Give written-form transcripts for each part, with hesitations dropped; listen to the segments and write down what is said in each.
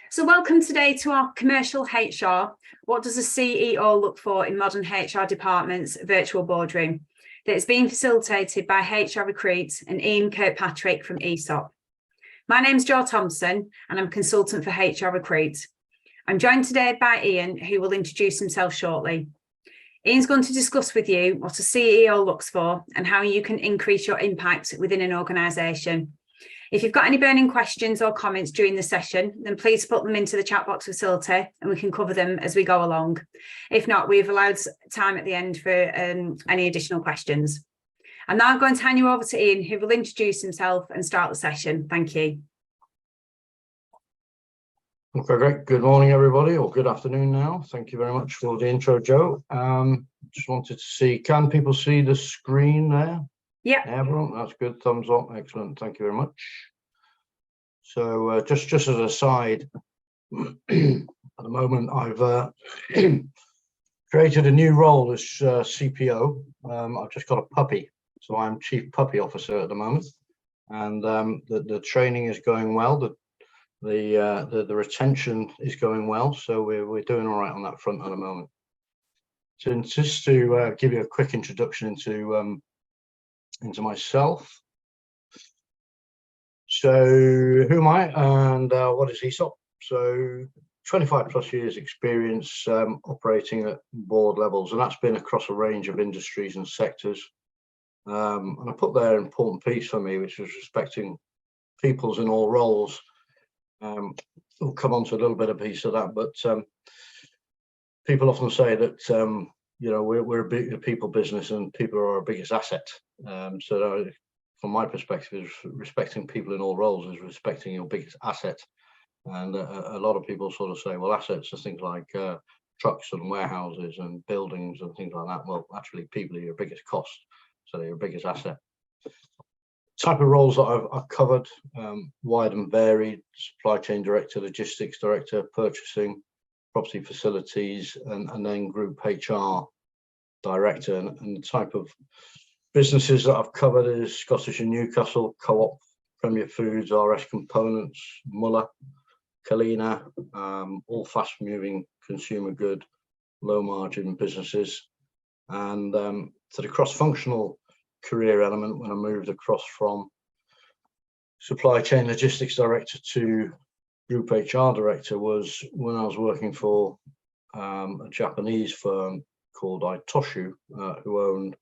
So welcome today to our commercial HR. What does a CEO look for in modern HR departments virtual boardroom? That is being facilitated by HR Recruit and Ian Kirkpatrick from EISOP. My name's Jo Thompson and I'm consultant for HR Recruit. I'm joined today by Ian, who will introduce himself shortly. Ian's going to discuss with you what a CEO looks for and how you can increase your impact within an organisation. If you've got any burning questions or comments during the session, then please put them into the chat box facility and we can cover them as we go along. If not, we've allowed time at the end for any additional questions. I'm now going to hand you over to Ian, who will introduce himself and start the session. Thank you. Okay, great. Good morning, everybody, or good afternoon now. Thank you very much for the intro, Jo. Just wanted to see, can people see the screen there? Yeah, everyone, that's good. Thumbs up. Excellent. Thank you very much. So just as an aside, at the moment I've created a new role as CPO. I've just got a puppy, so I'm Chief Puppy Officer at the moment, and the training is going well. The retention is going well, so we're doing all right on that front at the moment. So just to give you a quick introduction into myself. So who am I and what is EISOP? So 25 plus years experience operating at board levels, and that's been across a range of industries and sectors. And I put there an important piece for me, which was respecting peoples in all roles. We'll come on to a little bit of piece of that, but people often say that you know, we're a big people business and people are our biggest asset. So from my perspective, respecting people in all roles is respecting your biggest asset. And a lot of people sort of say, well, assets are things like trucks and warehouses and buildings and things like that. Well, actually, people are your biggest cost, so they're your biggest asset. Type of roles that I've covered, wide and varied: supply chain director, logistics director, purchasing, property facilities, and then group HR director. And the type of businesses that I've covered is Scottish and Newcastle, Co-op, Premier Foods, RS Components, Muller, Kalina, all fast moving consumer good, low margin businesses. And to the cross-functional career element, when I moved across from supply chain logistics director to group HR director, was when I was working for a Japanese firm called Itoshu, who owned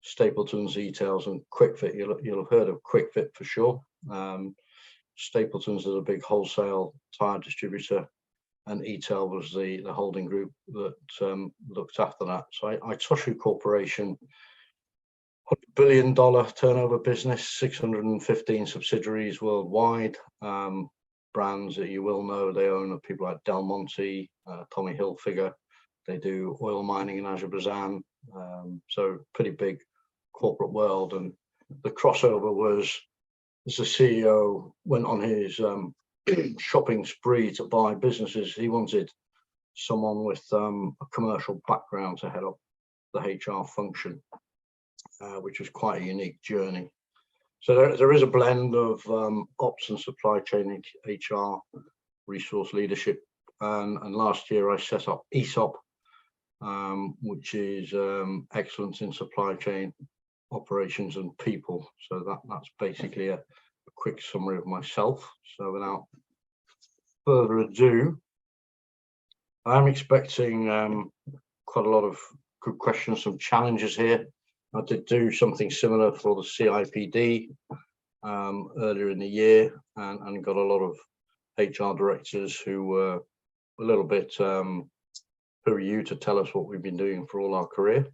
Stapleton's, E-Tails and Quick-Fit. You'll have heard of Quick-Fit for sure. Stapleton's is a big wholesale tire distributor, and E-Tail was the holding group that looked after that. So Itoshu Corporation, $100 billion turnover business, 615 subsidiaries worldwide. Brands that you will know, they own people like Del Monte, Tommy Hilfiger. They do oil mining in Azerbaijan. So pretty big corporate world. And the crossover was, as the CEO went on his shopping spree to buy businesses, he wanted someone with a commercial background to head up the HR function, which was quite a unique journey. So there is a blend of ops and supply chain HR, resource leadership. And last year I set up EISOP, which is excellence in supply chain operations and people. So that's basically a quick summary of myself. So without further ado, I'm expecting quite a lot of good questions, some challenges here. I did do something similar for the CIPD earlier in the year, and got a lot of HR directors who were a little bit, who are you to tell us what we've been doing for all our career,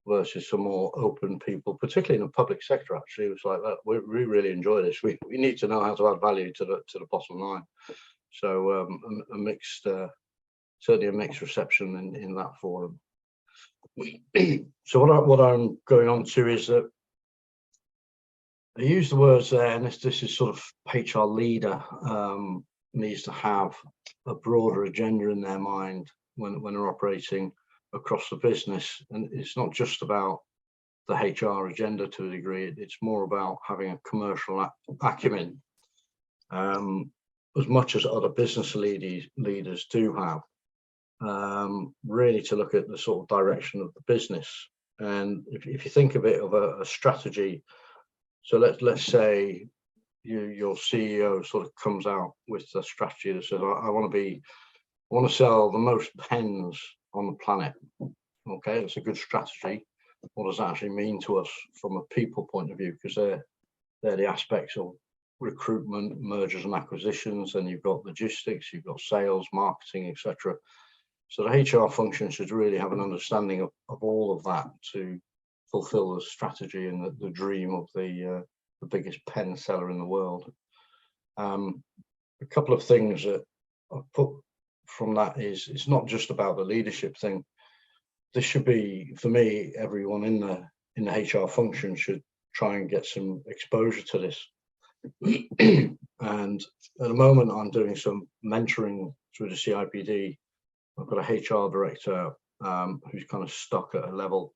versus some more open people, particularly in the public sector. Actually, it was like that. We really enjoy this. We need to know how to add value to the bottom line. So a mixed, certainly a mixed reception in that forum. So what I'm going on to is that I use the words there, and this is sort of HR leader needs to have a broader agenda in their mind when they're operating across the business. And it's not just about the HR agenda to a degree, it's more about having a commercial acumen. as much as other business leaders do have, really to look at the sort of direction of the business. And if you think of it of a strategy, so let's say your CEO sort of comes out with a strategy that says, I want to sell the most pens on the planet. Okay, that's a good strategy. What does that actually mean to us from a people point of view? Because they're the aspects of recruitment, mergers and acquisitions, and you've got logistics, you've got sales, marketing, etc. So the HR function should really have an understanding of all of that to fulfill the strategy and the dream of the biggest pen seller in the world. A couple of things that I've put from that is, it's not just about the leadership thing. This should be, for me, everyone in the HR function should try and get some exposure to this. And at the moment, I'm doing some mentoring through the CIPD. I've got a HR director who's kind of stuck at a level.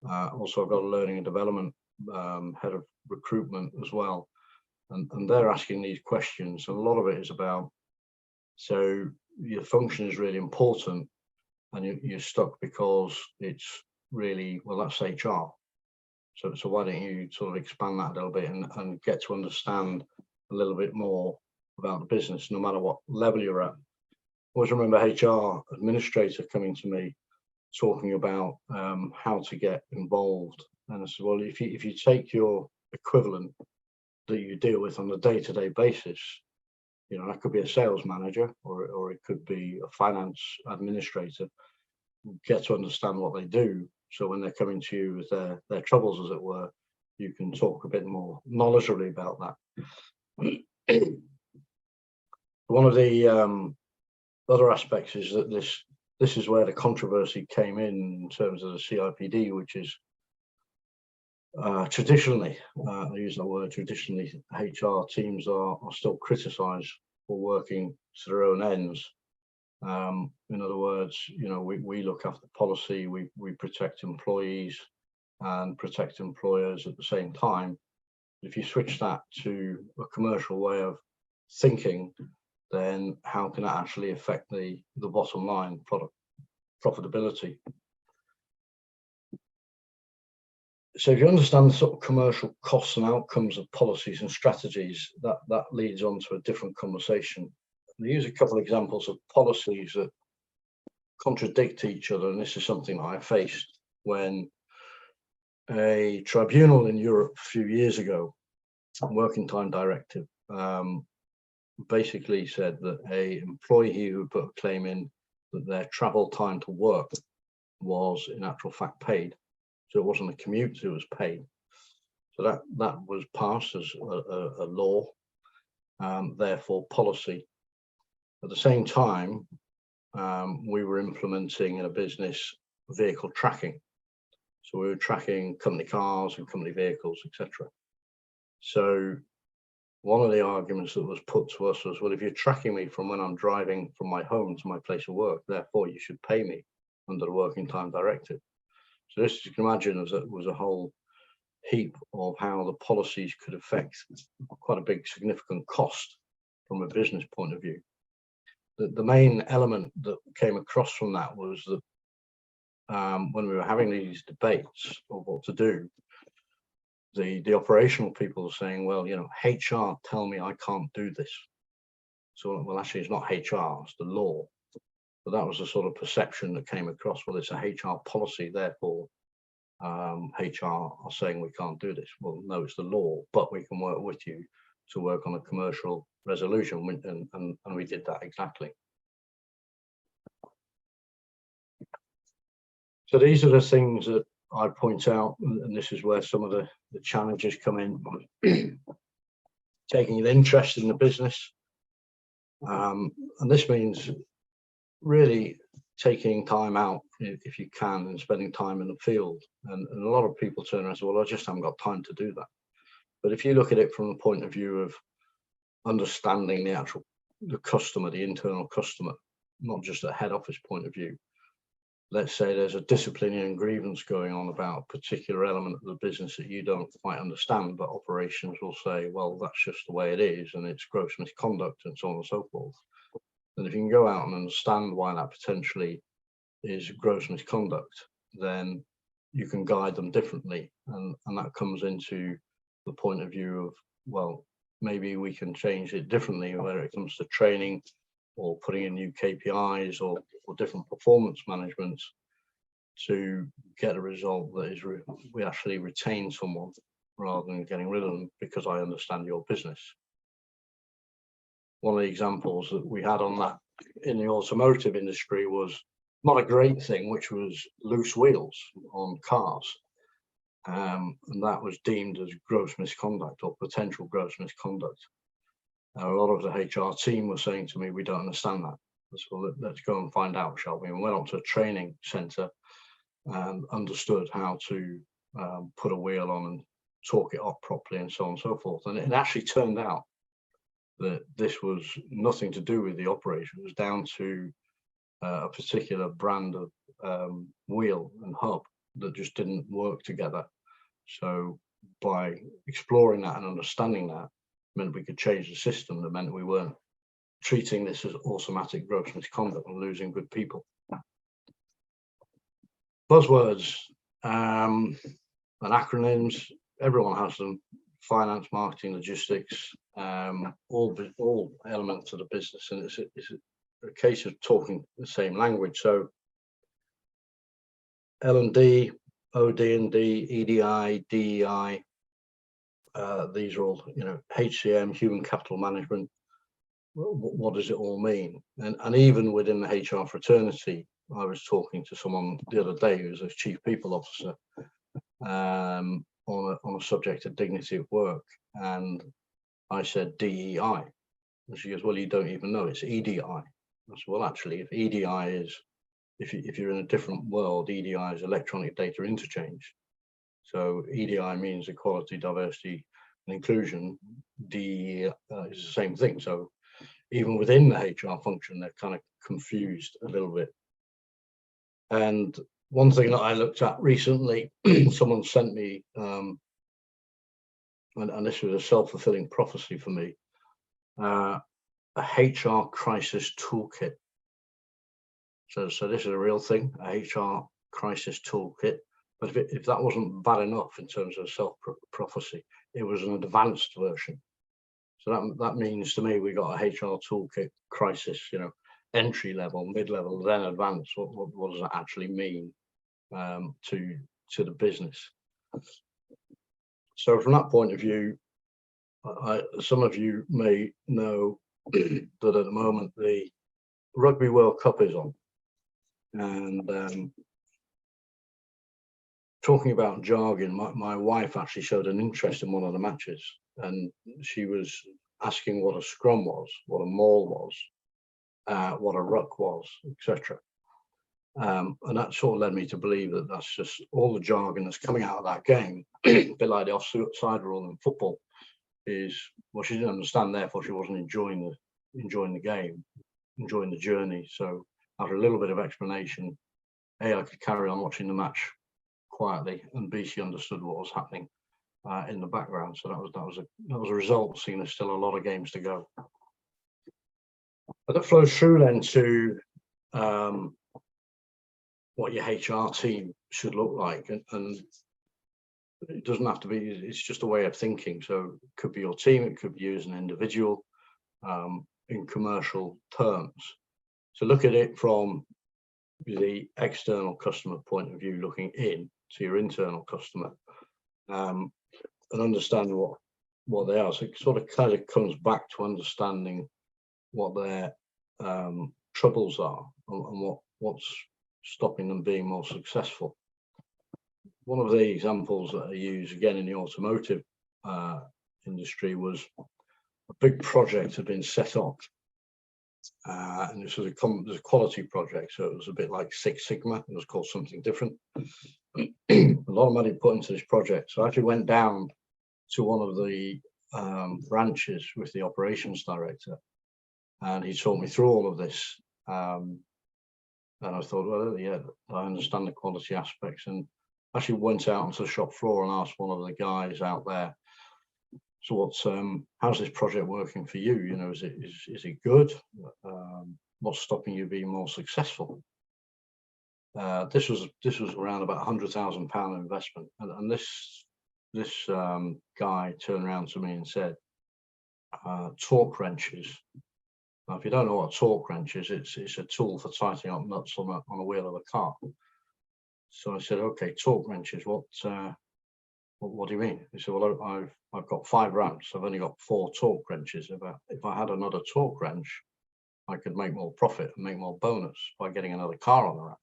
Also, I've got a learning and development head of recruitment as well. And they're asking these questions. And a lot of it is about, so your function is really important and you're stuck because it's really, well, that's HR. So why don't you sort of expand that a little bit and get to understand a little bit more about the business, no matter what level you're at. I always remember HR administrator coming to me talking about how to get involved. And I said, well, if you take your equivalent that you deal with on a day-to-day basis, you know, that could be a sales manager or it could be a finance administrator, get to understand what they do. So when they're coming to you with their troubles, as it were, you can talk a bit more knowledgeably about that. One of the other aspects is that this is where the controversy came in terms of the CIPD, which is traditionally, I use that word, traditionally, HR teams are still criticised for working to their own ends. In other words, you know, we look after policy, we protect employees and protect employers at the same time. If you switch that to a commercial way of thinking, then how can that actually affect the bottom line profitability? So if you understand the sort of commercial costs and outcomes of policies and strategies, that leads on to a different conversation. We use a couple of examples of policies that contradict each other, and this is something I faced when a tribunal in Europe a few years ago, working time directive, basically said that a employee who put a claim in that their travel time to work was in actual fact paid. So it wasn't a commute, it was paid. So that was passed as a law, therefore policy. At the same time, we were implementing in a business vehicle tracking. So we were tracking company cars and company vehicles, etc. So one of the arguments that was put to us was, well, if you're tracking me from when I'm driving from my home to my place of work, therefore you should pay me under the working time directive. So this, you can imagine, was a whole heap of how the policies could affect quite a big significant cost from a business point of view. The main element that came across from that was that when we were having these debates of what to do, the operational people were saying, well, you know, HR tell me I can't do this. So, well, actually, it's not HR, it's the law. But that was the sort of perception that came across. Well, it's a HR policy, therefore HR are saying we can't do this. Well, no, it's the law, but we can work with you to work on a commercial resolution, and we did that exactly. So these are the things that I point out, and this is where some of the challenges come in. Taking an interest in the business, and this means really taking time out if you can and spending time in the field. And a lot of people turn around and say, well, I just haven't got time to do that. But if you look at it from the point of view of understanding the customer, the internal customer, not just a head office point of view, let's say there's a disciplinary and grievance going on about a particular element of the business that you don't quite understand, but operations will say, well, that's just the way it is, and it's gross misconduct and so on and so forth. And if you can go out and understand why that potentially is gross misconduct, then you can guide them differently. And that comes into the point of view of, well, maybe we can change it differently, whether it comes to training or putting in new KPIs or different performance managements to get a result that is we actually retain someone rather than getting rid of them because I understand your business. One of the examples that we had on that in the automotive industry was not a great thing, which was loose wheels on cars. And that was deemed as gross misconduct or potential gross misconduct. A lot of the HR team were saying to me, we don't understand that. So let's go and find out, shall we? And went on to a training centre and understood how to put a wheel on and torque it up properly and so on and so forth. And it actually turned out that this was nothing to do with the operation. It was down to a particular brand of wheel and hub that just didn't work together. So by exploring that and understanding that meant we could change the system. That meant we weren't treating this as automatic gross misconduct and losing good people. Buzzwords and acronyms, everyone has them: finance, marketing, logistics, all elements of the business, and it's a case of talking the same language. So L&D, OD&D, EDI, DEI, these are all, HCM, human capital management. What does it all mean? And even within the HR fraternity, I was talking to someone the other day who's a chief people officer on a subject of dignity at work, and I said DEI, and she goes, well, you don't even know, it's EDI. I said, well, actually, if EDI is, if you're in a different world, EDI is electronic data interchange. So EDI means equality, diversity, and inclusion. DEI is the same thing. So even within the HR function, they're kind of confused a little bit. And one thing that I looked at recently, someone sent me, and this was a self-fulfilling prophecy for me, a HR crisis toolkit. So this is a real thing, a HR crisis toolkit. But if that wasn't bad enough in terms of self-prophecy, it was an advanced version. So that means to me we got a HR toolkit crisis, entry level, mid level, then advanced. What does that actually mean to the business? So from that point of view, some of you may know that at the moment the Rugby World Cup is on, and talking about jargon, my wife actually showed an interest in one of the matches, and she was asking what a scrum was, what a maul was, what a ruck was, etc. And that sort of led me to believe that that's just all the jargon that's coming out of that game, a bit like the offside rule in football, is, well, she didn't understand, therefore she wasn't enjoying the game, enjoying the journey. So after a little bit of explanation, A, I could carry on watching the match quietly, and B, she understood what was happening in the background. So that was a result, seeing there's still a lot of games to go. But that flows through then to what your HR team should look like, and it doesn't have to be, it's just a way of thinking. So it could be your team, it could be you as an individual, in commercial terms. So look at it from the external customer point of view, looking in to your internal customer, and understand what they are. So it sort of kind of comes back to understanding what their troubles are and what's stopping them being more successful. One of the examples that I use again in the automotive industry was a big project had been set up, and this was a quality project, so it was a bit like Six Sigma. It was called something different. A lot of money put into this project, so I actually went down to one of the branches with the operations director, and he talked me through all of this. And And I thought, well, yeah, I understand the quality aspects, and actually went out onto the shop floor and asked one of the guys out there, so how's this project working for you? You know, is it good? What's stopping you being more successful? This was around about £100,000 investment, and this guy turned around to me and said, torque wrenches. Now, if you don't know what a torque wrench is, it's a tool for tightening up nuts on a wheel of a car. So I said, okay, torque wrenches. What do you mean? He said, well, I've got 5 ramps. I've only got 4 torque wrenches. If I had another torque wrench, I could make more profit and make more bonus by getting another car on the ramp.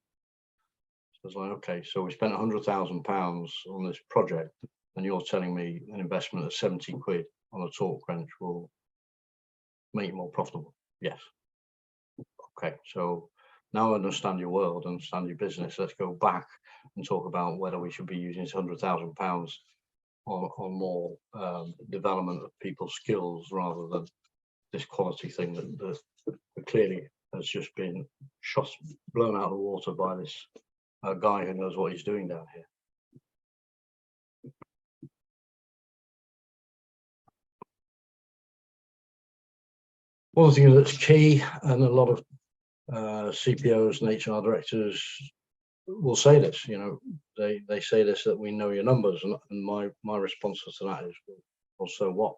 So I was like, okay, so we spent £100,000 on this project, and you're telling me an investment of 70 quid on a torque wrench will make you more profitable? Yes. Okay, so now I understand your world, understand your business. Let's go back and talk about whether we should be using £100,000 on more development of people's skills, rather than this quality thing that clearly has just been blown out of the water by this guy who knows what he's doing down here. One thing that's key, and a lot of CPOs and HR directors will say this, you know, they say this, that we know your numbers, and my response to that is, well, so what?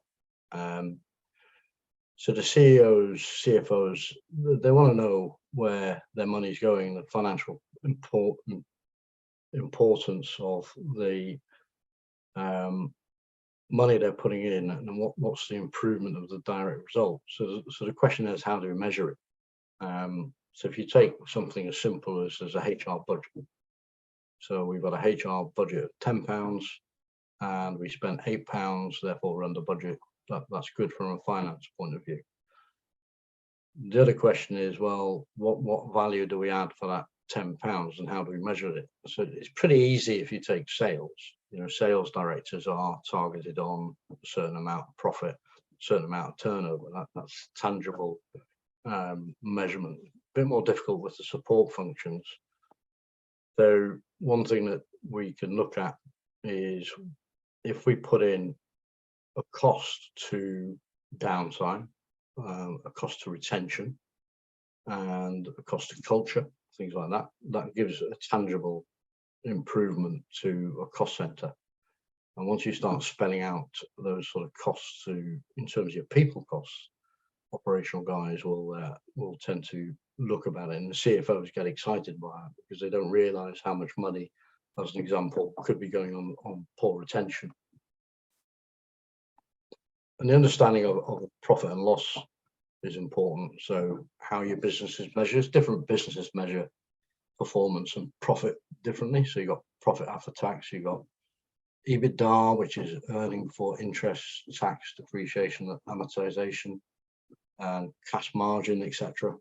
So the CEOs, CFOs, they want to know where their money's going, the financial importance of the money they're putting in, and what's the improvement of the direct result. So the question is, how do we measure it? So if you take something as simple as a HR budget, so we've got a HR budget of £10 and we spent £8, therefore we're under budget. That's good from a finance point of view. The other question is, well, what value do we add for that £10, and how do we measure it? So it's pretty easy if you take sales. You know, sales directors are targeted on a certain amount of profit, a certain amount of turnover. That's tangible measurement. A bit more difficult with the support functions. So one thing that we can look at is, if we put in a cost to downtime, a cost to retention, and a cost to culture, things like that, that gives a tangible improvement to a cost center. And once you start spelling out those sort of costs in terms of your people costs, operational guys will tend to look about it, and the CFOs get excited by it, because they don't realize how much money, as an example, could be going on poor retention. And the understanding of profit and loss is important. So how your business is measured, different businesses measure performance and profit differently. So you've got profit after tax, you've got EBITDA, which is earning for interest, tax, depreciation, amortization, and cash margin, etc.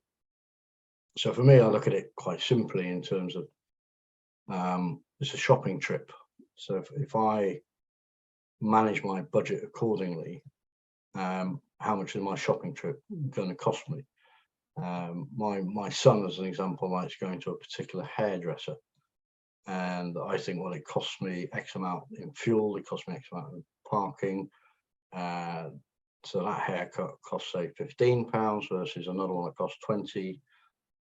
So for me, I look at it quite simply in terms of it's a shopping trip. So if I manage my budget accordingly, how much is my shopping trip going to cost me? My son, as an example, likes going to a particular hairdresser, and I think, well, it costs me X amount in fuel, it costs me X amount in parking, so that haircut costs, say, £15 versus another one that costs 20.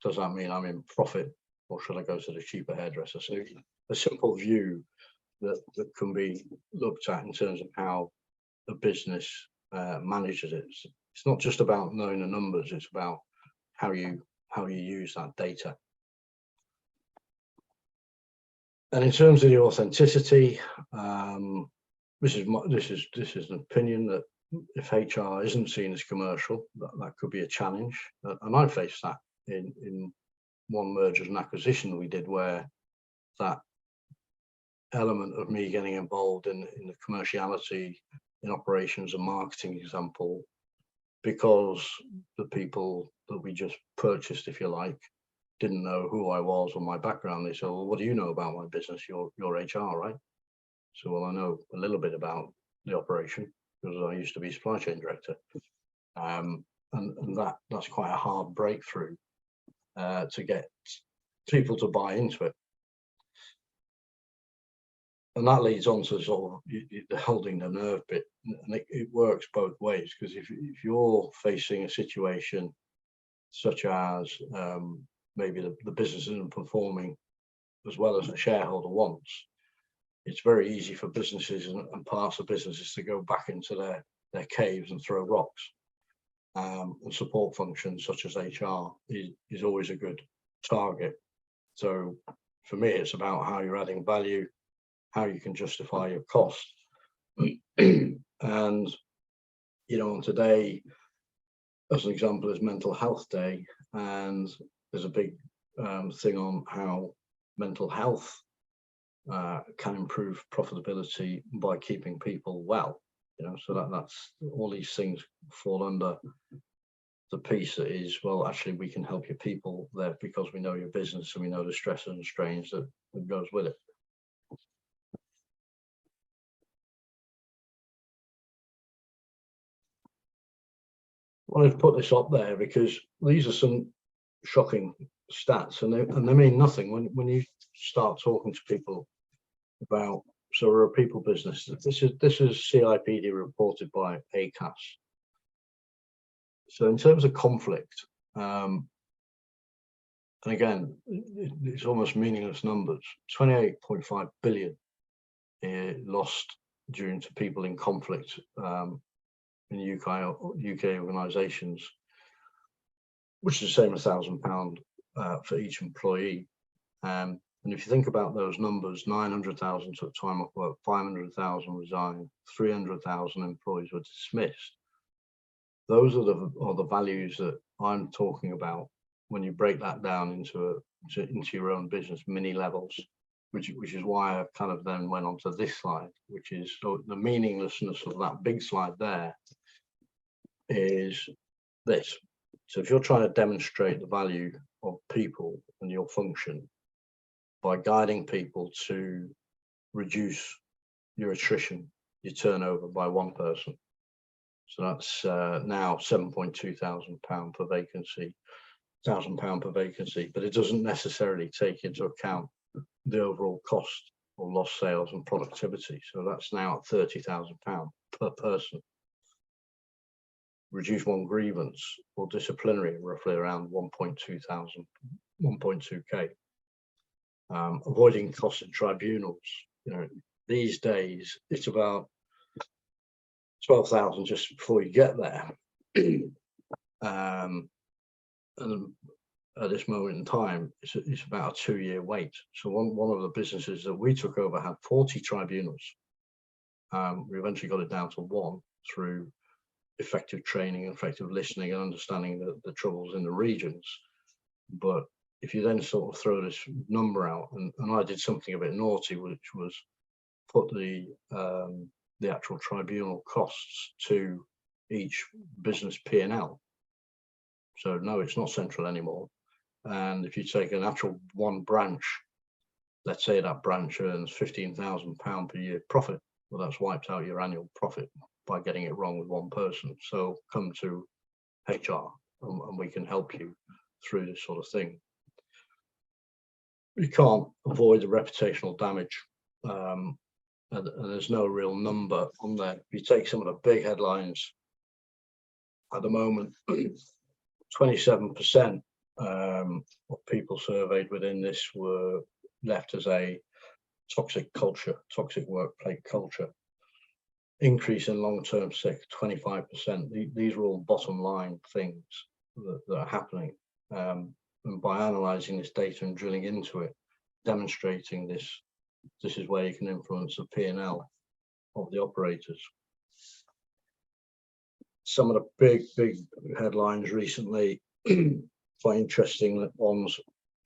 Does that mean I'm in profit, or should I go to the cheaper hairdresser? So a simple view that can be looked at in terms of how the business manages it. It's not just about knowing the numbers, it's about how you use that data. And in terms of the authenticity, this is an opinion that if HR isn't seen as commercial, that could be a challenge. And I faced that in one mergers and acquisition that we did, where that element of me getting involved in the commerciality in operations and marketing example, because the people that we just purchased, if you like, didn't know who I was or my background. They said, well, what do you know about my business? You're HR, right? So, well, I know a little bit about the operation because I used to be supply chain director. And that's quite a hard breakthrough to get people to buy into it. And that leads on to sort of the holding the nerve bit, and it works both ways, because if you're facing a situation such as maybe the business isn't performing as well as the shareholder wants, it's very easy for businesses and parts of businesses to go back into their caves and throw rocks. And support functions such as HR is always a good target. So for me, it's about how you're adding value, how you can justify your cost. And, you know, on today, as an example, is Mental Health Day, and there's a big thing on how mental health can improve profitability by keeping people well. You know, so that's all these things fall under the piece that is, well, actually, we can help your people there because we know your business and we know the stresses and strains that goes with it. Well, I've put this up there because these are some shocking stats, and they mean nothing when you start talking to people about. So we're a people business. This is CIPD reported by ACAS. So in terms of conflict, and again, it's almost meaningless numbers. 28.5 billion lost due to people in conflict in UK organisations, which is the same as £1,000 for each employee. And if you think about those numbers, 900,000 took time off work, 500,000 resigned, 300,000 employees were dismissed. Those are the values that I'm talking about when you break that down into your own business, mini levels, which is why I kind of then went on to this slide, which is, so the meaninglessness of that big slide there is this. So if you're trying to demonstrate the value of people and your function by guiding people to reduce your attrition, your turnover by one person. So that's now £7,200 per vacancy, £1,000 per vacancy, but it doesn't necessarily take into account the overall cost of lost sales and productivity. So that's now at £30,000 per person. Reduce one grievance or disciplinary, roughly around 1.2K. Avoiding costs in tribunals. You know, these days it's about 12,000 just before you get there. And at this moment in time, it's about a 2-year wait. So one of the businesses that we took over had 40 tribunals. We eventually got it down to 1 through effective training, effective listening, and understanding the troubles in the regions. But if you then sort of throw this number out, and I did something a bit naughty, which was put the actual tribunal costs to each business P&L. So no, it's not central anymore. And if you take an actual one branch, let's say that branch earns £15,000 per year profit, well, that's wiped out your annual profit by getting it wrong with one person. So come to HR and we can help you through this sort of thing. You can't avoid the reputational damage, and there's no real number on there. If you take some of the big headlines at the moment, 27% of people surveyed within this were left as a toxic culture, toxic workplace culture. Increase in long-term sick, 25%. These are all bottom line things that are happening. And by analysing this data and drilling into it, demonstrating this is where you can influence the P&L of the operators. Some of the big headlines recently, quite interesting ones,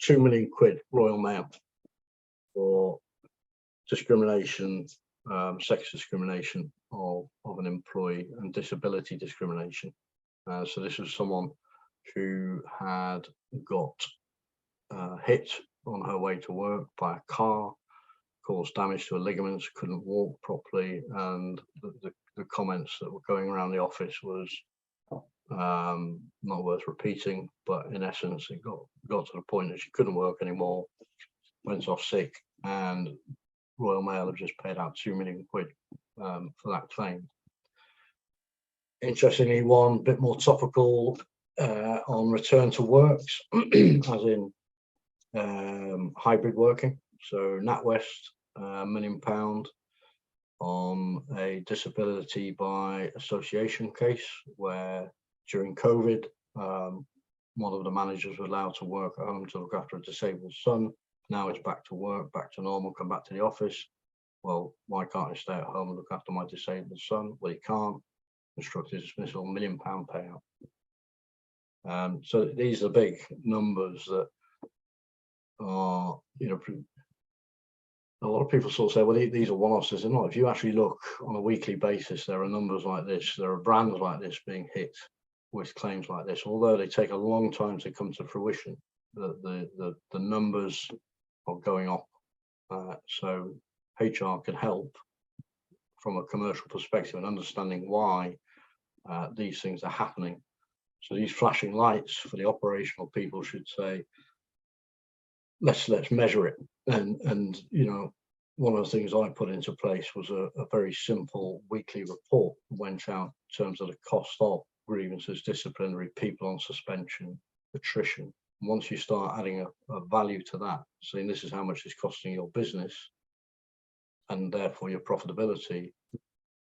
£2 million Royal Mail for discrimination, sex discrimination of an employee and disability discrimination. So this was someone who had got hit on her way to work by a car, caused damage to her ligaments, couldn't walk properly, and the comments that were going around the office was, not worth repeating, but in essence, it got to the point that she couldn't work anymore, went off sick, and Royal Mail have just paid out £2 million for that claim. Interestingly, one bit more topical on return to works, as in hybrid working. So NatWest, £1 million on a disability by association case where during COVID, one of the managers was allowed to work at home to look after a disabled son. Now it's back to work, back to normal, come back to the office. Well, why can't I stay at home and look after my disabled son? Well, he can't. Constructive dismissal, £1 million payout. So these are big numbers that are, you know, a lot of people sort of say, well, these are one-offs. They're not. If you actually look on a weekly basis, there are numbers like this, there are brands like this being hit with claims like this, although they take a long time to come to fruition. The numbers are going up. So HR can help from a commercial perspective and understanding why these things are happening. So these flashing lights for the operational people should say, let's measure it. And you know, one of the things I put into place was a very simple weekly report that went out in terms of the cost of grievances, disciplinary, people on suspension, attrition. And once you start adding a value to that, saying this is how much it's costing your business and therefore your profitability,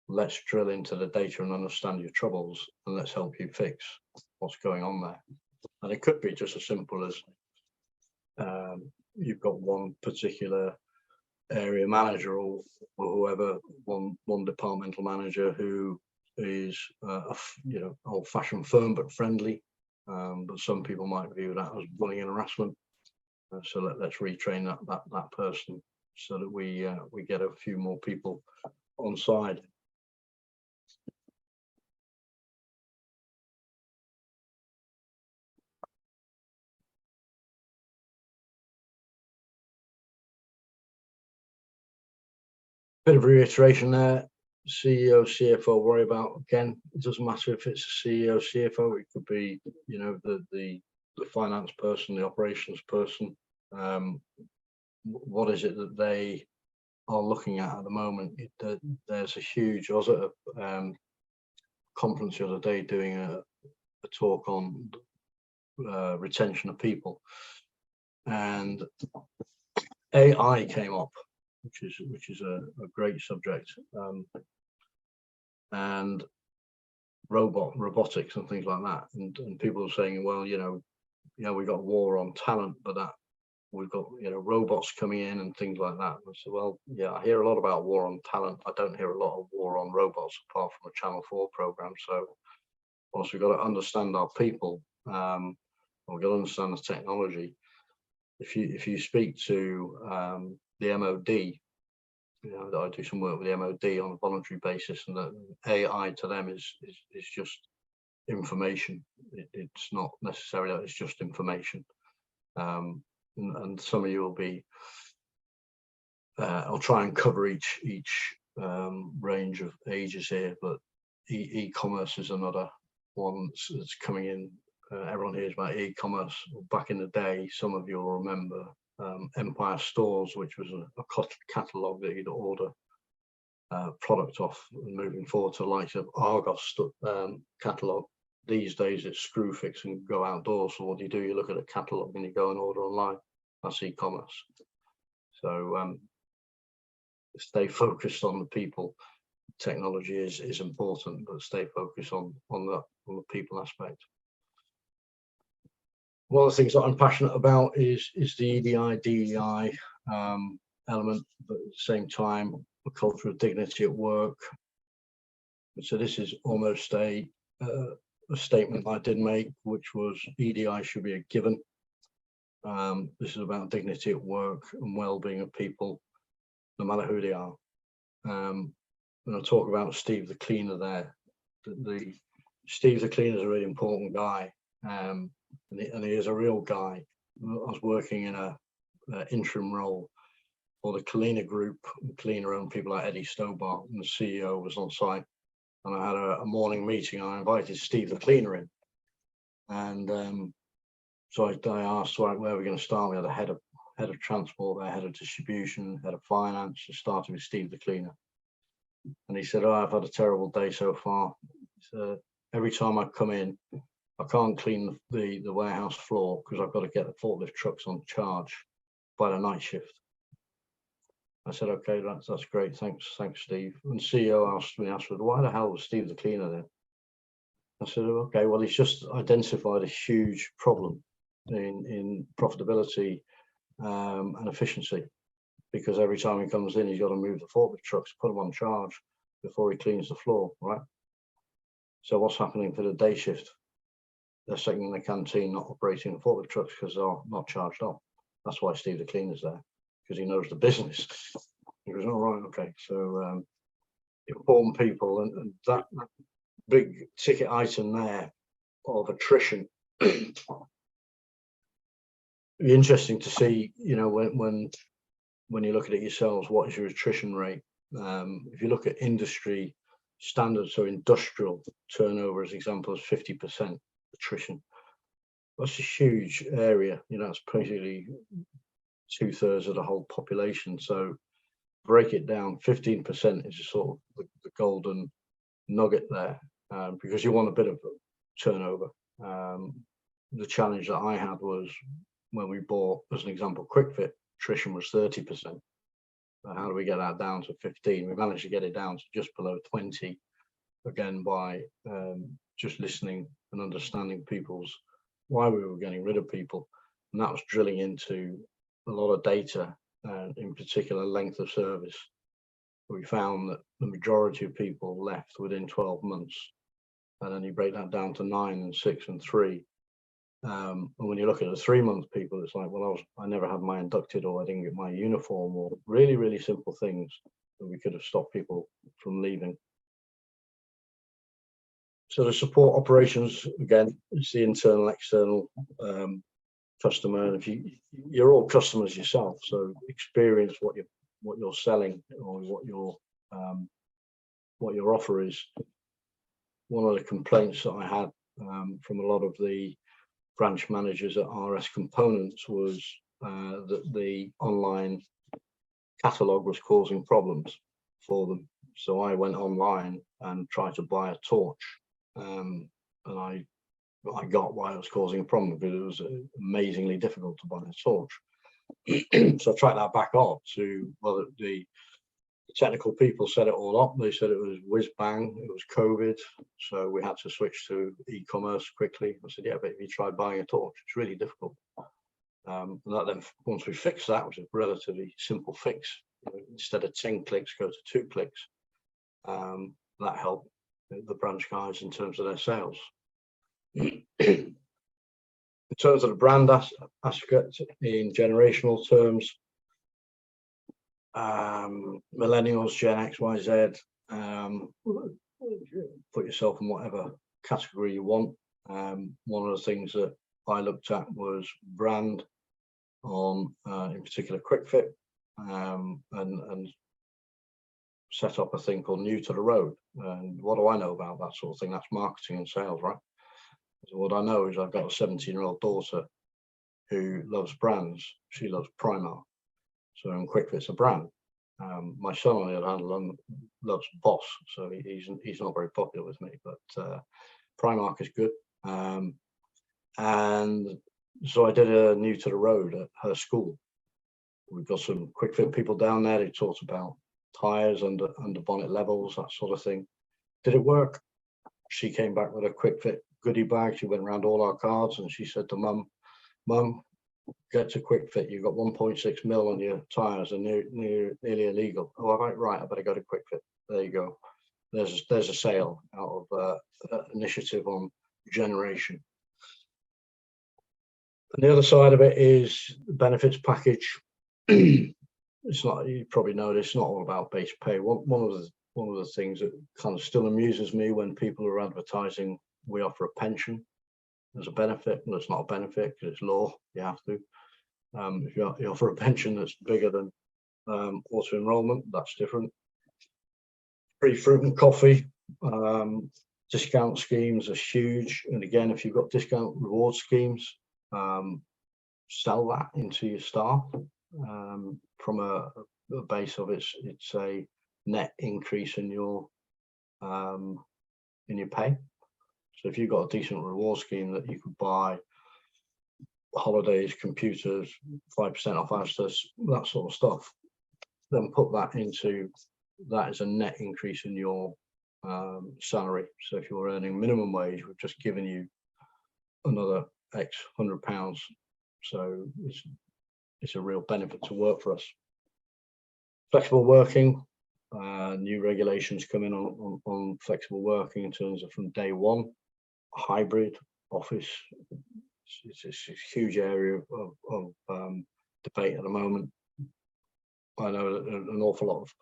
let's drill into the data and understand your troubles, and let's help you fix what's going on there. And it could be just as simple as you've got one particular area manager or whoever, one departmental manager who is you know, old-fashioned firm but friendly, but some people might view that as bullying and harassment. So let's retrain that person so that we get a few more people on side. Bit of reiteration there. CEO, CFO, worry about, again, it doesn't matter if it's a CEO, CFO, it could be, you know, the finance person, the operations person. What is it that they are looking at the moment? There's a huge, I was at a conference the other day doing a talk on retention of people, and AI came up, which is a great subject, and robotics and things like that, and people are saying, well, you know, we got a war on talent, but that we've got, you know, robots coming in and things like that. And I said, well, yeah, I hear a lot about war on talent. I don't hear a lot of war on robots apart from a Channel 4 program. So whilst we've got to understand our people, we've got to understand the technology. If you speak to the MOD, you know, I do some work with the MOD on a voluntary basis, and the AI to them is just information. It's not necessarily that, it's just information. And some of you will be, I'll try and cover each range of ages here, but e-commerce is another one that's coming in. Everyone hears about e-commerce. Back in the day, some of you will remember Empire Stores, which was a catalogue that you'd order product off, and moving forward to the likes of Argos catalogue. These days it's Screwfix and go outdoors. So what do? You look at a catalogue and you go and order online. That's e-commerce. So stay focused on the people. Technology is important, but stay focused on the people aspect. One of the things that I'm passionate about is the EDI, DEI element, but at the same time, a culture of dignity at work. So this is almost a statement I did make, which was EDI should be a given. This is about dignity at work and well-being of people, no matter who they are. When I talk about Steve the cleaner there, Steve the cleaner is a really important guy, and he is a real guy. I was working in a interim role for the cleaner group, cleaner owned people like Eddie Stobart, and the CEO was on site and I had a morning meeting. I invited Steve the cleaner in, and so I asked, right, where are we going to start? We had a head of transport there, head of distribution, head of finance. Just started with Steve the cleaner, and he said, "Oh, I've had a terrible day so far. So every time I come in, I can't clean the warehouse floor because I've got to get the forklift trucks on charge by the night shift." I said, "Okay, that's great. Thanks, Steve." And CEO asked me, "Why the hell was Steve the cleaner then?" I said, "Okay, well, he's just identified a huge problem in profitability and efficiency, because every time he comes in, he's got to move the forklift trucks, put them on charge before he cleans the floor, right? So what's happening for the day shift? They're sitting in the canteen, not operating the forklift trucks because they're not charged up. That's why Steve the cleaner's there, because he knows the business." He goes, "All right, okay." So important people, and that big ticket item there of attrition. Be interesting to see, when you look at it yourselves, what is your attrition rate? If you look at industry standards, so industrial turnover as example, is 50% attrition. That's a huge area. It's basically 2/3 of the whole population. So break it down, 15% is sort of the golden nugget there, because you want a bit of turnover. The challenge that I had was when we bought, as an example, QuickFit, attrition was 30%. How do we get that down to 15? We managed to get it down to just below 20, again, by just listening and understanding why we were getting rid of people. And that was drilling into a lot of data, and in particular length of service. We found that the majority of people left within 12 months. And then you break that down to 9 and 6 and 3. And when you look at the 3-month people, it's like, well, I never had my inducted, or I didn't get my uniform, or really, really simple things that we could have stopped people from leaving. So the support operations, again, it's the internal, external customer. And if you're all customers yourself, so experience what you're selling, or what your offer is. One of the complaints that I had from a lot of the branch managers at RS Components was that the online catalogue was causing problems for them. So I went online and tried to buy a torch, and I got why it was causing a problem, because it was amazingly difficult to buy a torch. So I tracked that back up to, well, the technical people set it all up. They said it was whiz bang, it was COVID, so we had to switch to e-commerce quickly. I said, yeah, but if you try buying a torch, it's really difficult. And that then, once we fixed that, was a relatively simple fix. Instead of 10 clicks, go to 2 clicks. That helped the branch guys in terms of their sales. In terms of the brand aspect, in generational terms, millennials, Gen X, Y, Z, put yourself in whatever category you want. One of the things that I looked at was brand on, in particular, QuickFit, and set up a thing called New to the Road. And what do I know about that sort of thing? That's marketing and sales, right? So what I know is I've got a 17-year-old daughter who loves brands. She loves Primark. So QuickFit's a brand. My son, on the other hand, loves Boss. So he's not very popular with me, but Primark is good. And so I did a New to the Road at her school. We've got some QuickFit people down there. They talked about tires under bonnet levels, that sort of thing. Did it work? She came back with a QuickFit goodie bag. She went around all our cards and she said to Mum, get to QuickFit. You've got 1.6 mil on your tires and nearly illegal. Oh, right. I better go to QuickFit. There you go. There's a sale out of initiative on generation. And the other side of it is the benefits package. It's not, you probably know this, not all about base pay. One of the things that kind of still amuses me when people are advertising, we offer a pension as a benefit. Well, it's not a benefit because it's law, you have to. If you offer a pension that's bigger than auto enrollment, that's different. Free fruit and coffee, Discount schemes are huge, and again, if you've got discount reward schemes, sell that into your staff. From a base of it's a net increase in your pay. So if you've got a decent reward scheme that you could buy holidays, computers, 5% off Asda, that sort of stuff, then put that into that as a net increase in your salary. So if you're earning minimum wage, we've just given you another X £100. So it's a real benefit to work for us. Flexible working, new regulations come in on flexible working in terms of from day one. Hybrid office, it's a huge area of debate at the moment. I know an awful lot of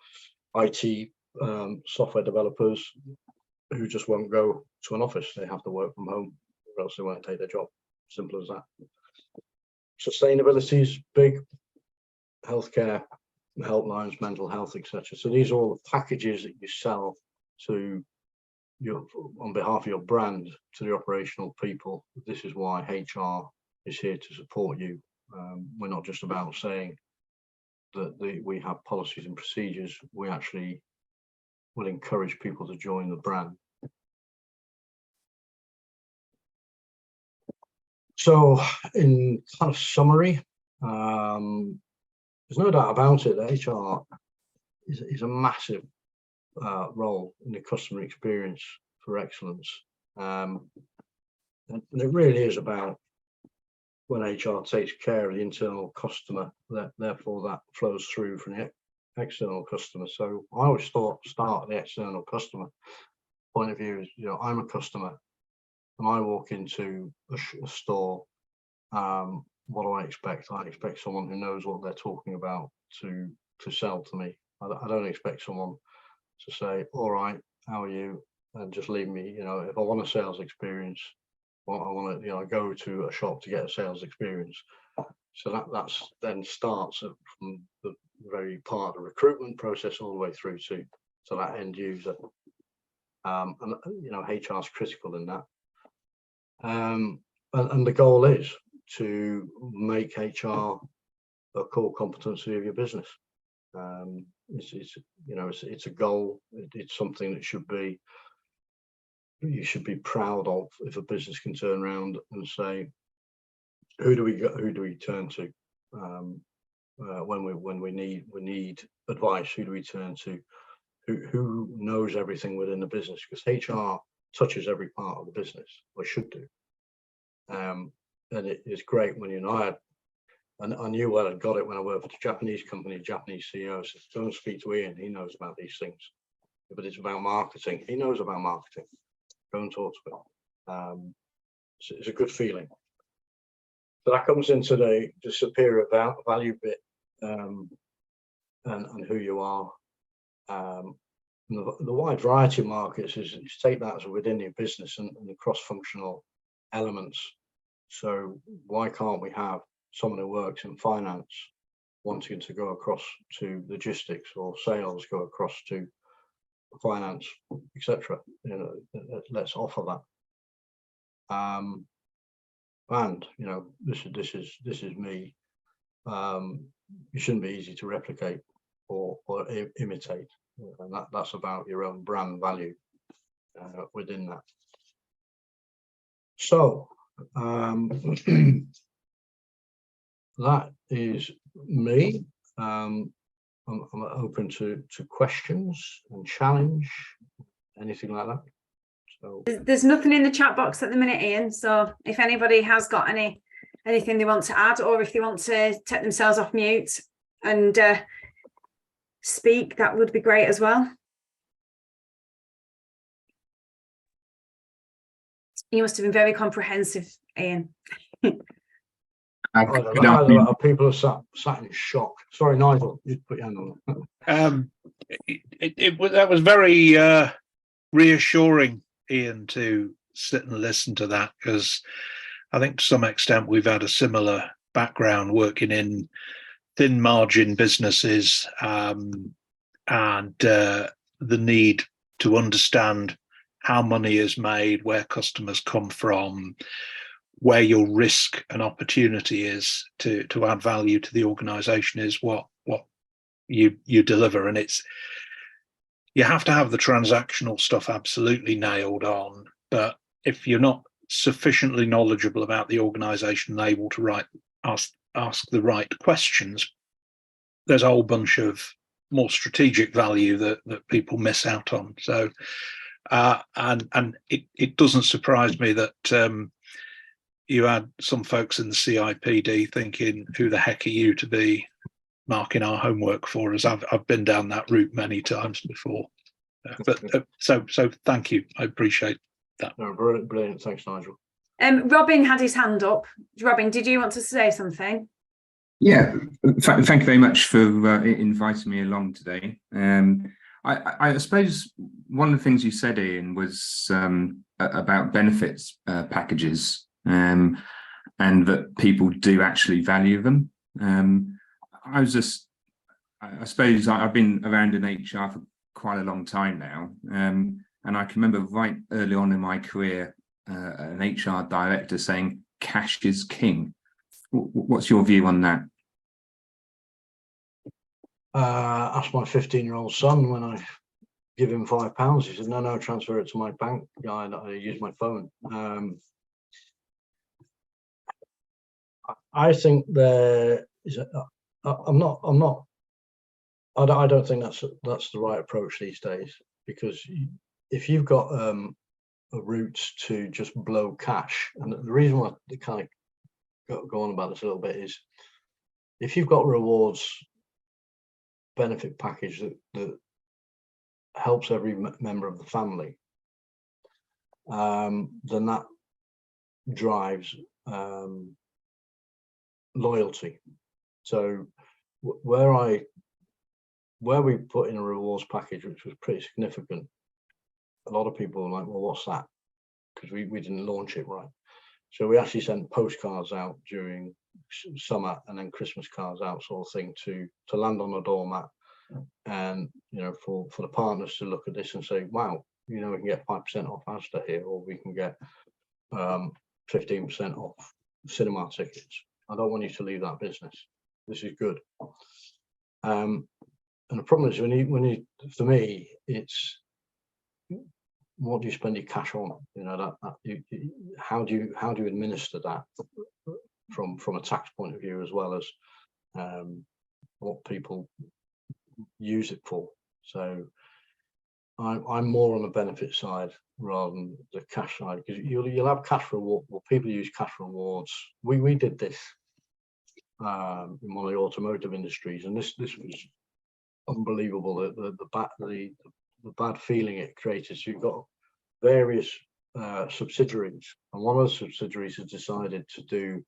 IT software developers who just won't go to an office. They have to work from home, or else they won't take their job. Simple as that. Sustainability is big. Healthcare, helplines, mental health, etc. So these are all the packages that you sell to on behalf of your brand to the operational people. This is why HR is here to support you. We're not just about saying that we have policies and procedures. We actually will encourage people to join the brand. So in kind of summary, there's no doubt about it that HR is a massive role in the customer experience for excellence. And it really is about when HR takes care of the internal customer, therefore that flows through from the external customer. So I always start the external customer point of view is, I'm a customer and I walk into a store. What do I expect? I expect someone who knows what they're talking about to sell to me. I don't expect someone to say, all right, how are you? And just leave me. If I want a sales experience, I want to, go to a shop to get a sales experience. So that's then starts from the very part of the recruitment process all the way through to that end user. And HR is critical in that. And the goal is to make HR a core competency of your business. It's a goal. It's something that you should be proud of. If a business can turn around and say, who do we turn to when we need advice? Who do we turn to? Who knows everything within the business? Because HR touches every part of the business, or should do. And it is great when I knew where I'd got it when I worked for the Japanese company. Japanese CEO says, go and speak to Ian. He knows about these things. But it's about marketing. He knows about marketing. Go and talk to him. It's a good feeling. So that comes into the superior value bit and who you are. The wide variety of markets is take that as within your business and the cross-functional elements. So why can't we have someone who works in finance wanting to go across to logistics, or sales go across to finance, etc. Let's offer that. And this is me. You shouldn't be easy to replicate or imitate, and that's about your own brand value within that. So that is me. I'm open to questions and challenge, anything like that. So there's nothing in the chat box at the minute, Ian. So if anybody has got anything they want to add, or if they want to take themselves off mute and speak, that would be great as well. You must have been very comprehensive, Ian. People are sat in shock. Sorry, Nigel, you put your hand on it. That was very reassuring, Ian, to sit and listen to that, because I think to some extent we've had a similar background working in thin margin businesses, and the need to understand how money is made, where customers come from, where your risk and opportunity is to add value to the organisation is what you deliver. And you have to have the transactional stuff absolutely nailed on, but if you're not sufficiently knowledgeable about the organisation and able to ask the right questions, there's a whole bunch of more strategic value that people miss out on. So and it doesn't surprise me that you had some folks in the CIPD thinking, who the heck are you to be marking our homework for us? I've been down that route many times before. So thank you. I appreciate that. No, brilliant. Thanks, Nigel. Robin had his hand up. Robin, did you want to say something? Yeah, thank you very much for inviting me along today. I suppose one of the things you said, Ian, was about benefits packages, and that people do actually value them. I suppose I've been around in HR for quite a long time now, and I can remember right early on in my career, an HR director saying, "Cash is king." What's your view on that? Ask my 15-year-old son when I give him £5. He said, no, transfer it to my bank. Yeah, I use my phone. I think there is. I don't think that's the right approach these days, because if you've got a route to just blow cash, and the reason why I kind of go on about this a little bit is, if you've got rewards benefit package that helps every member of the family, then that drives loyalty. So where we put in a rewards package, which was pretty significant, a lot of people were like, well, what's that? Because we didn't launch it right. So we actually sent postcards out during summer, and then Christmas cards out, sort of thing, to land on a doormat, and for the partners to look at this and say, wow, we can get 5% off Asda here, or we can get 15% off cinema tickets. I don't want you to leave that business. This is good. And the problem is, when you for me, it's, what do you spend your cash on? How do you administer that from a tax point of view, as well as what people use it for? So I'm more on the benefit side rather than the cash side, because you'll have cash reward. Well, people use cash rewards. We did this in one of the automotive industries, and this was unbelievable. The bad feeling it created. So you've got various subsidiaries, and one of the subsidiaries has decided to do,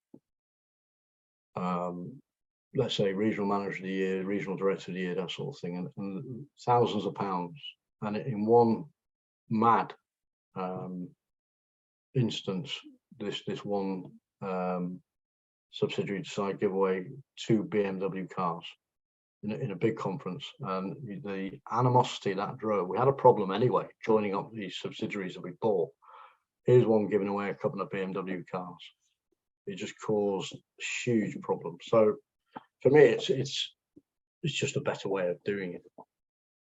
let's say, regional manager of the year, regional director of the year, that sort of thing, and thousands of pounds. And in one mad instance, this one subsidiary decided to give away 2 BMW cars in a big conference, and the animosity that drove. We had a problem anyway, joining up these subsidiaries that we bought. Here's one giving away a couple of BMW cars. It just caused huge problems. So for me, it's just a better way of doing it,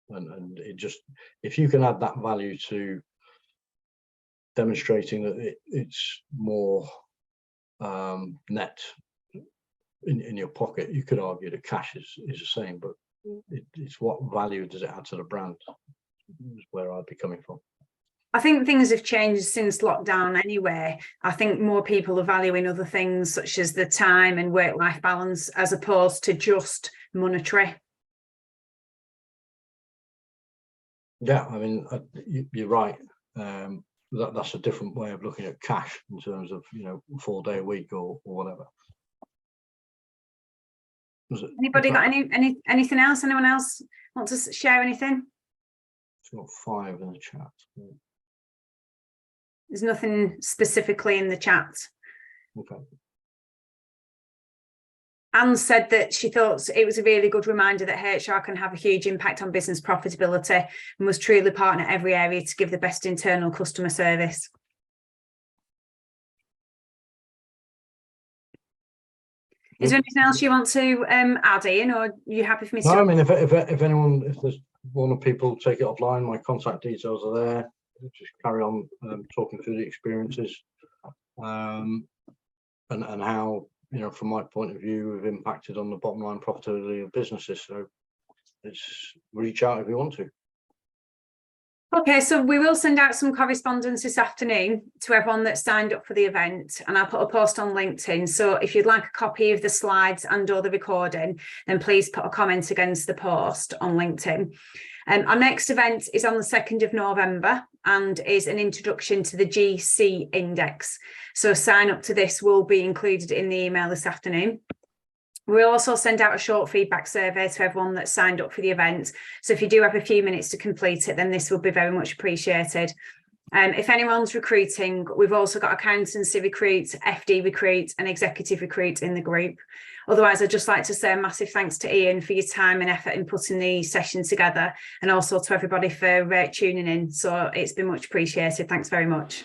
and it just, if you can add that value to demonstrating that it's more net in your pocket, you could argue that cash is the same, but it's what value does it add to the brand, is where I'd be coming from. I think things have changed since lockdown anyway. I think more people are valuing other things, such as the time and work-life balance, as opposed to just monetary. Yeah, I mean, you're right. That's a different way of looking at cash in terms of 4-day a week or whatever. Anybody got anything else? Anyone else want to share anything? It's got 5 in the chat. There's nothing specifically in the chat. Okay. Anne said that she thought it was a really good reminder that HR can have a huge impact on business profitability and must truly partner every area to give the best internal customer service. Is there anything else you want to add, Ian, or are you happy for me to? No, I mean, if anyone, if there's one of people take it offline, my contact details are there. Just carry on talking through the experiences and how, you know, from my point of view, we've impacted on the bottom line profitability of businesses. So it's reach out if you want to. Okay, so we will send out some correspondence this afternoon to everyone that's signed up for the event, and I'll put a post on LinkedIn. So if you'd like a copy of the slides and or the recording, then please put a comment against the post on LinkedIn. Our next event is on the 2nd of November and is an introduction to the GC index. So sign up to this will be included in the email this afternoon. We'll also send out a short feedback survey to everyone that's signed up for the event. So if you do have a few minutes to complete it, then this will be very much appreciated. If anyone's recruiting, we've also got accountancy recruit, FD recruit and executive recruit in the group. Otherwise, I'd just like to say a massive thanks to Ian for your time and effort in putting the session together, and also to everybody for tuning in. So it's been much appreciated. Thanks very much.